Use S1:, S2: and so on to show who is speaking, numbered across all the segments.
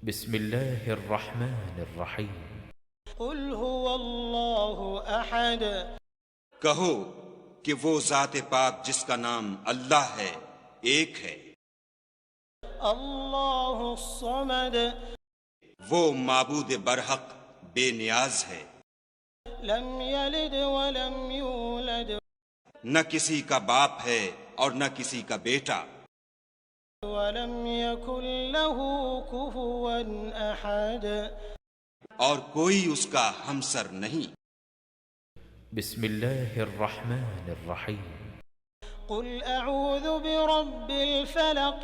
S1: بسم اللہ الرحمن الرحیم۔
S2: قل هو اللہ احد،
S3: کہو کہ وہ ذات پاک جس کا نام اللہ ہے ایک ہے۔
S2: اللہ الصمد،
S3: وہ معبود برحق بے نیاز ہے،
S2: لم یلد ولم یولد
S3: نہ کسی کا باپ ہے اور نہ کسی کا بیٹا،
S2: ولم یکن له کفوا احد،
S3: اور کوئی اس کا ہمسر نہیں۔
S1: بسم اللہ الرحمن الرحیم۔
S2: قل اعوذ برب الفلق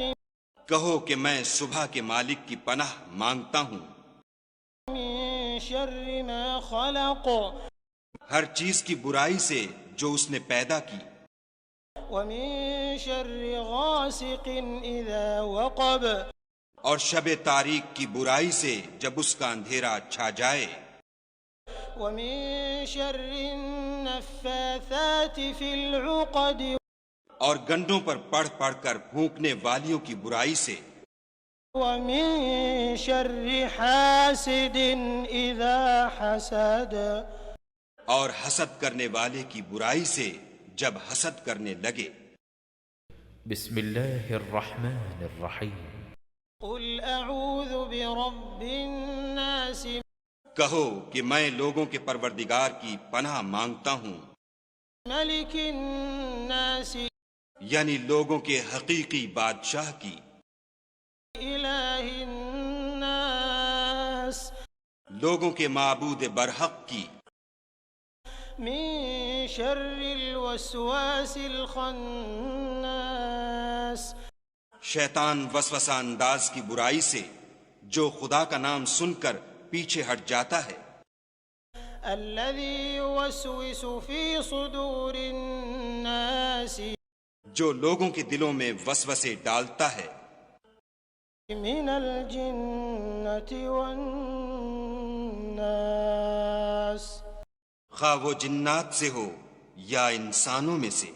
S3: کہو کہ میں صبح کے مالک کی پناہ مانگتا ہوں
S2: من شر ما خلق
S3: ہر چیز کی برائی سے جو اس نے پیدا کی،
S2: ومن شر غاسق اذا وقب
S3: اور شب تاریک کی برائی سے جب اس کا اندھیرا چھا جائے،
S2: ومن شر النفاثات في العقد
S3: اور گنڈوں پر پڑھ پڑھ کر پھونکنے والیوں کی برائی سے،
S2: ومن شر حاسد اذا حسد
S3: اور حسد کرنے والے کی برائی سے جب حسد کرنے لگے۔
S1: بسم اللہ الرحمن الرحیم۔
S2: قل اعوذ برب الناس
S3: کہو کہ میں لوگوں کے پروردگار کی پناہ مانگتا ہوں،
S2: ملک الناس
S3: یعنی لوگوں کے حقیقی بادشاہ کی،
S2: الہ الناس
S3: لوگوں کے معبود برحق کی،
S2: من شر الوسواس الخناس
S3: شیطان وسوسہ انداز کی برائی سے جو خدا کا نام سن کر پیچھے ہٹ جاتا ہے،
S2: الذي يوسوس في صدور الناس
S3: جو لوگوں کے دلوں میں وسوسے ڈالتا ہے،
S2: من الجنة والناس
S3: خواہ وہ جنات سے ہو یا انسانوں میں سے۔